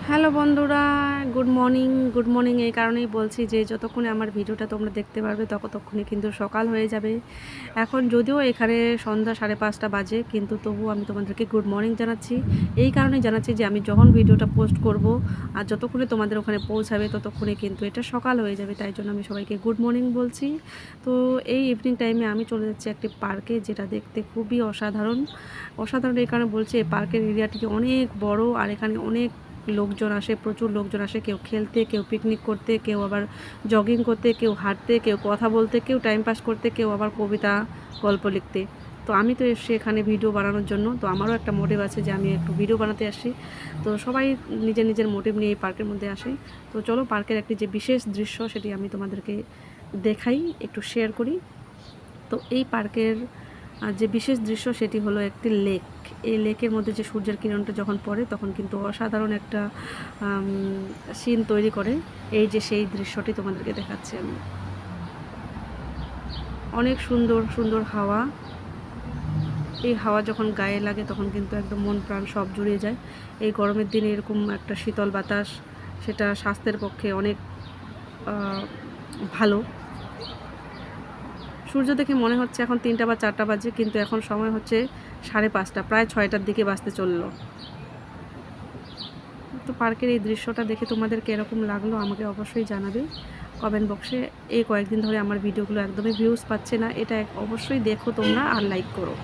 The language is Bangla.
হ্যালো বন্ধুরা, গুড মর্নিং এই কারণেই বলছি যে যতক্ষণে আমার ভিডিওটা তোমরা দেখতে পারবে ততক্ষণে কিন্তু সকাল হয়ে যাবে। এখন যদিও এখানে সন্ধ্যা 5:30 বাজে, কিন্তু তবুও আমি তোমাদেরকে গুড মর্নিং জানাচ্ছি। এই কারণে জানাচ্ছি যে আমি যখন ভিডিওটা পোস্ট করব আর যতক্ষণে তোমাদের ওখানে পৌঁছাবে ততক্ষণে কিন্তু এটা সকাল হয়ে যাবে, তাই জন্য আমি সবাইকে গুড মর্নিং বলছি। তো এই ইভিনিং টাইমে আমি চলে যাচ্ছি একটি পার্কে, যেটা দেখতে খুবই অসাধারণ। এই কারণে বলছি, এই পার্কের এরিয়াটি অনেক বড় আর এখানে অনেক লোকজন আসে, প্রচুর লোকজন আসে, কেউ খেলতে, কেউ পিকনিক করতে, কেউ আবার জগিং করতে, কেউ হাঁটতে, কেউ কথা বলতে, কেউ টাইম পাস করতে, কেউ আবার কবিতা গল্প লিখতে। তো আমি তো এসছি এখানে ভিডিও বানানোর জন্য, তো আমারও একটা মোটিভ আছে যে আমি একটু ভিডিও বানাতে আসি। তো সবাই নিজের নিজের মোটিভ নিয়ে এই পার্কের মধ্যে আসে। তো চলো, পার্কের একটি যে বিশেষ দৃশ্য সেটি আমি তোমাদেরকে দেখাই, একটু শেয়ার করি। তো এই পার্কের যে বিশেষ দৃশ্য সেটি হলো একটি লেক। এই লেকের মধ্যে যে সূর্যের কিরণটা যখন পড়ে তখন কিন্তু অসাধারণ একটা সিন তৈরি করে। এই যে সেই দৃশ্যটি তোমাদেরকে দেখাচ্ছি আমি। অনেক সুন্দর সুন্দর হাওয়া। এই হাওয়া যখন গায়ে লাগে তখন কিন্তু একদম মন প্রাণ সব জুড়িয়ে যায়। এই গরমের দিনে এরকম একটা শীতল বাতাস, সেটা স্বাস্থ্যের পক্ষে অনেক ভালো। সূর্য দেখে মনে হচ্ছে এখন 3টা বা 4টা বাজে, কিন্তু এখন সময় হচ্ছে 5:30, প্রায় 6টার দিকে বাজতে চললো। তো পার্কের এই দৃশ্যটা দেখে তোমাদের কীরকম লাগলো আমাকে অবশ্যই জানাবে কমেন্ট বক্সে। এই কয়েকদিন ধরে আমার ভিডিওগুলো একদমই ভিউজ পাচ্ছে না, এটা অবশ্যই দেখো তোমরা আর লাইক করো।